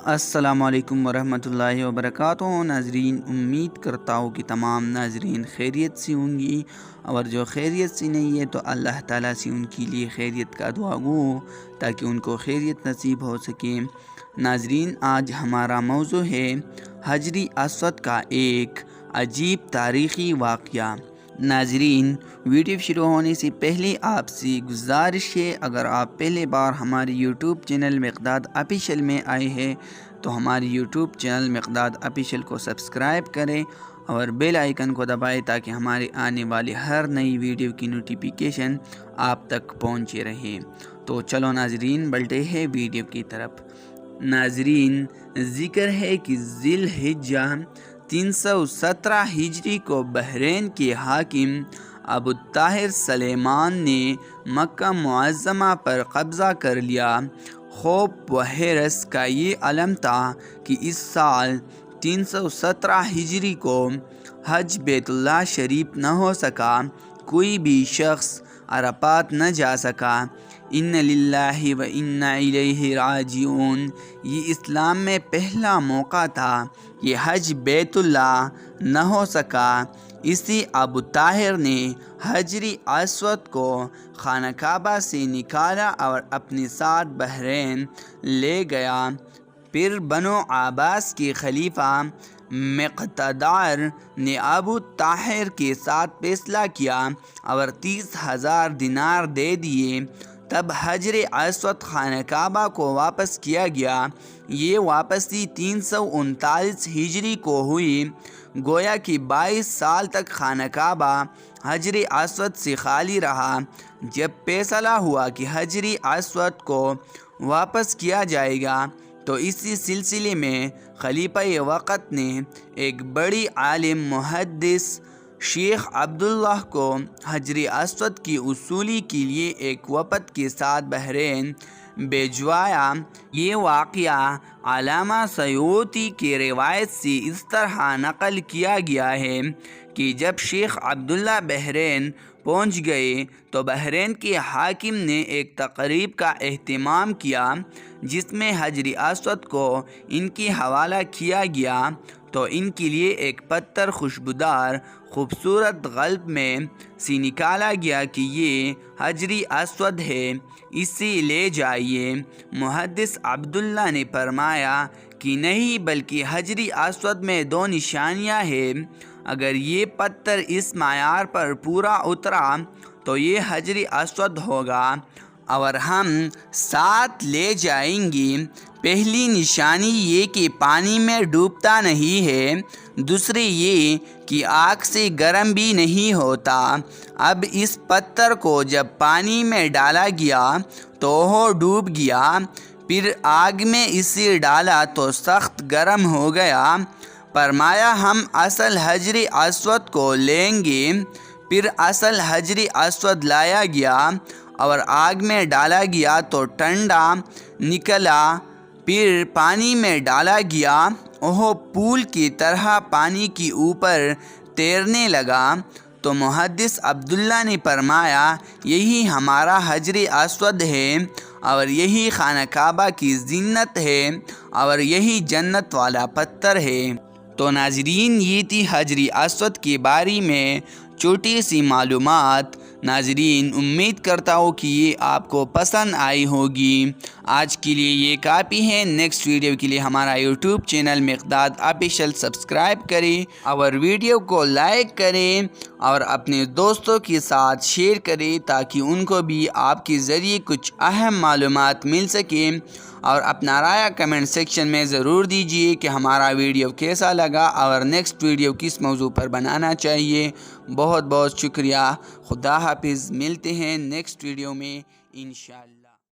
السلام علیکم ورحمۃ اللہ وبرکاتہ۔ ناظرین، امید کرتا ہوں کہ تمام ناظرین خیریت سے ہوں گی، اور جو خیریت سے نہیں ہے تو اللہ تعالیٰ سے ان کے لیے خیریت کا دعا گو تاکہ ان کو خیریت نصیب ہو سکے۔ ناظرین، آج ہمارا موضوع ہے حجر اسود کا ایک عجیب تاریخی واقعہ۔ ناظرین، ویڈیو شروع ہونے سے پہلے آپ سے گزارش ہے، اگر آپ پہلے بار ہمارے یوٹیوب چینل مقداد آفیشیل میں آئے ہیں تو ہمارے یوٹیوب چینل مقداد آفیشیل کو سبسکرائب کریں اور بیل آئیکن کو دبائیں تاکہ ہمارے آنے والے ہر نئی ویڈیو کی نوٹیفیکیشن آپ تک پہنچے رہے۔ تو چلو ناظرین، بڑھتے ہیں ویڈیو کی طرف۔ ناظرین، ذکر ہے کہ ذی الحجہ 317 ہجری کو بحرین کے حاکم ابو الطاہر سلیمان نے مکہ معظمہ پر قبضہ کر لیا۔ خوف و حرص کا یہ عالم تھا کہ اس سال 317 ہجری کو حج بیت اللہ شریف نہ ہو سکا، کوئی بھی شخص عرفات نہ جا سکا۔ ان للہ و انا الیہ راجعون، یہ اسلام میں پہلا موقع تھا کہ حج بیت اللہ نہ ہو سکا۔ اسی ابو طاہر نے حجر اسود کو خانہ کعبہ سے نکالا اور اپنے ساتھ بحرین لے گیا۔ پھر بنو عباس کے خلیفہ مقتدار نے ابو طاہر کے ساتھ فیصلہ کیا اور 30,000 دینار دے دیے۔ تب حجر اسود خانہ کعبہ کو واپس کیا گیا۔ یہ واپسی 339 ہجری کو ہوئی، گویا کہ 22 سال تک خانہ کعبہ حجر اسود سے خالی رہا۔ جب فیصلہ ہوا کہ حجر اسود کو واپس کیا جائے گا تو اسی سلسلے میں خلیفہ وقت نے ایک بڑی عالم محدث شیخ عبداللہ کو حجر اسود کی وصولی کے لیے ایک وفد کے ساتھ بحرین بھیجوایا۔ یہ واقعہ علامہ سیوطی کی روایت سے اس طرح نقل کیا گیا ہے کہ جب شیخ عبداللہ بحرین پہنچ گئے تو بحرین کے حاکم نے ایک تقریب کا اہتمام کیا جس میں حجر اسود کو ان کے حوالہ کیا گیا، تو ان کے لیے ایک پتھر خوشبودار خوبصورت غلب میں سے نکالا گیا کہ یہ حجر اسود ہے، اسے لے جائیے۔ محدث عبداللہ نے فرمایا کہ نہیں، بلکہ حجر اسود میں 2 نشانیاں ہیں، اگر یہ پتھر اس معیار پر پورا اترا تو یہ حجر اسود ہوگا اور ہم ساتھ لے جائیں گے۔ پہلی نشانی یہ کہ پانی میں ڈوبتا نہیں ہے، دوسری یہ کہ آگ سے گرم بھی نہیں ہوتا۔ اب اس پتھر کو جب پانی میں ڈالا گیا تو وہ ڈوب گیا، پھر آگ میں اسے ڈالا تو سخت گرم ہو گیا۔ فرمایا ہم اصل حجر اسود کو لیں گے۔ پھر اصل حجر اسود لایا گیا اور آگ میں ڈالا گیا تو ٹھنڈا نکلا، پھر پانی میں ڈالا گیا، وہ پھول کی طرح پانی کے اوپر تیرنے لگا۔ تو محدث عبداللہ نے فرمایا یہی ہمارا حجر اسود ہے اور یہی خانہ کعبہ کی زینت ہے اور یہی جنت والا پتھر ہے۔ تو ناظرین، یہ تھی حجر اسود کے بارے میں چھوٹی سی معلومات۔ ناظرین، امید کرتا ہوں کہ یہ آپ کو پسند آئی ہوگی۔ آج کے لیے یہ کافی ہے۔ نیکسٹ ویڈیو کے لیے ہمارا یوٹیوب چینل مقداد آفیشیل سبسکرائب کریں اور ویڈیو کو لائک کریں اور اپنے دوستوں کے ساتھ شیئر کریں تاکہ ان کو بھی آپ کے ذریعے کچھ اہم معلومات مل سکیں، اور اپنا رائے کمنٹ سیکشن میں ضرور دیجیے کہ ہمارا ویڈیو کیسا لگا اور نیکسٹ ویڈیو کس موضوع پر بنانا چاہیے۔ بہت بہت شکریہ۔ خدا حافظ، ملتے ہیں نیکسٹ ویڈیو میں انشاءاللہ۔